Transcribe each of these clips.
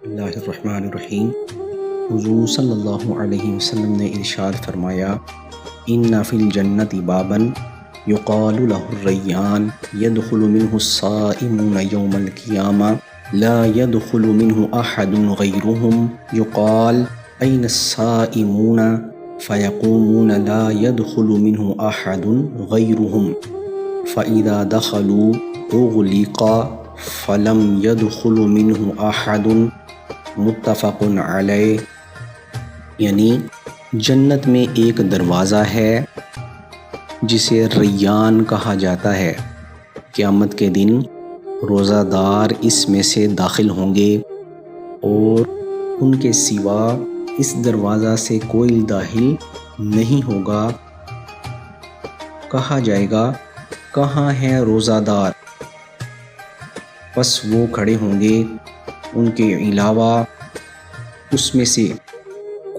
اللہ الرحمن الرحیم۔ حضور صلی اللہ علیہ وسلم نے ارشاد فرمایا، ان فی الجنت بابا یقال له الریان يدخل منه الصائمون یوم القیامہ لا يدخل منه احد غیرهم یقال این الصائمون فیقومون لا يدخل منه احد غیرهم فاذا دخلوا اغلق فلم يدخل منه احد متفق علیہ۔ یعنی جنت میں ایک دروازہ ہے جسے ریان کہا جاتا ہے۔ قیامت کے دن روزہ دار اس میں سے داخل ہوں گے اور ان کے سوا اس دروازہ سے کوئی داخل نہیں ہوگا۔ کہا جائے گا، کہاں ہیں روزہ دار؟ پس وہ کھڑے ہوں گے، ان کے علاوہ اس میں سے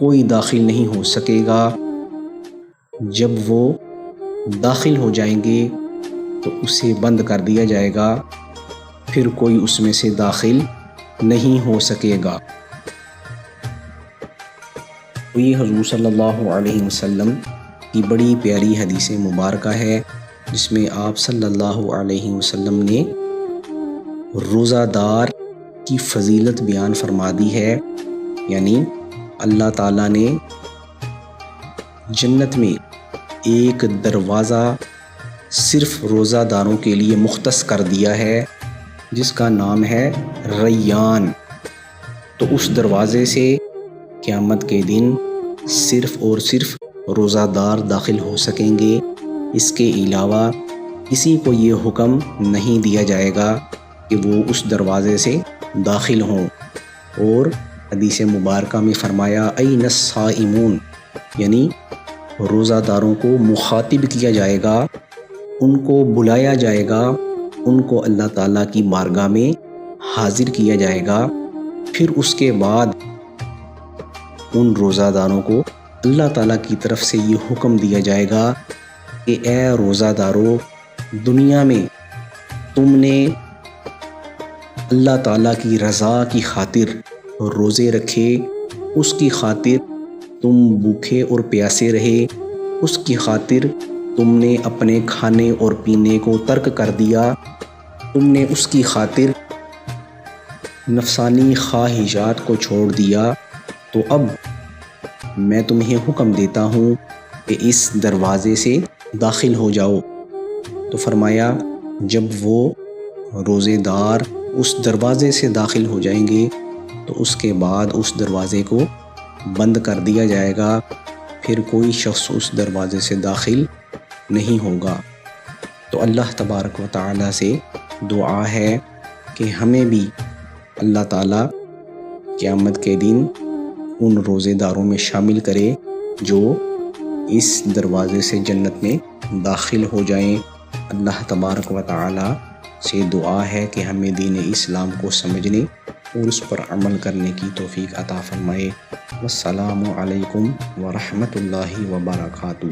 کوئی داخل نہیں ہو سکے گا۔ جب وہ داخل ہو جائیں گے تو اسے بند کر دیا جائے گا، پھر کوئی اس میں سے داخل نہیں ہو سکے گا۔ یہ حضور صلی اللہ علیہ وسلم کی بڑی پیاری حدیث مبارکہ ہے، جس میں آپ صلی اللہ علیہ وسلم نے روزہ دار کی فضیلت بیان فرما دی ہے۔ یعنی اللہ تعالیٰ نے جنت میں ایک دروازہ صرف روزہ داروں کے لیے مختص کر دیا ہے، جس کا نام ہے ریان۔ تو اس دروازے سے قیامت کے دن صرف اور صرف روزہ دار داخل ہو سکیں گے۔ اس کے علاوہ کسی کو یہ حکم نہیں دیا جائے گا کہ وہ اس دروازے سے داخل ہوں۔ اور حدیث مبارکہ میں فرمایا، این الصائمون، یعنی روزہ داروں کو مخاطب کیا جائے گا، ان کو بلایا جائے گا، ان کو اللہ تعالیٰ کی بارگاہ میں حاضر کیا جائے گا۔ پھر اس کے بعد ان روزہ داروں کو اللہ تعالیٰ کی طرف سے یہ حکم دیا جائے گا کہ اے روزہ دارو، دنیا میں تم نے اللہ تعالیٰ کی رضا کی خاطر روزے رکھے، اس کی خاطر تم بھوکے اور پیاسے رہے، اس کی خاطر تم نے اپنے کھانے اور پینے کو ترک کر دیا، تم نے اس کی خاطر نفسانی خواہشات کو چھوڑ دیا۔ تو اب میں تمہیں حکم دیتا ہوں کہ اس دروازے سے داخل ہو جاؤ۔ تو فرمایا، جب وہ روزے دار اس دروازے سے داخل ہو جائیں گے تو اس کے بعد اس دروازے کو بند کر دیا جائے گا، پھر کوئی شخص اس دروازے سے داخل نہیں ہوگا۔ تو اللہ تبارک و تعالیٰ سے دعا ہے کہ ہمیں بھی اللہ تعالیٰ قیامت کے دن ان روزے داروں میں شامل کرے جو اس دروازے سے جنت میں داخل ہو جائیں۔ اللہ تبارک و تعالیٰ سے دعا ہے کہ ہمیں دین اسلام کو سمجھنے اور اس پر عمل کرنے کی توفیق عطا فرمائے۔ والسلام علیکم ورحمۃ اللہ وبرکاتہ۔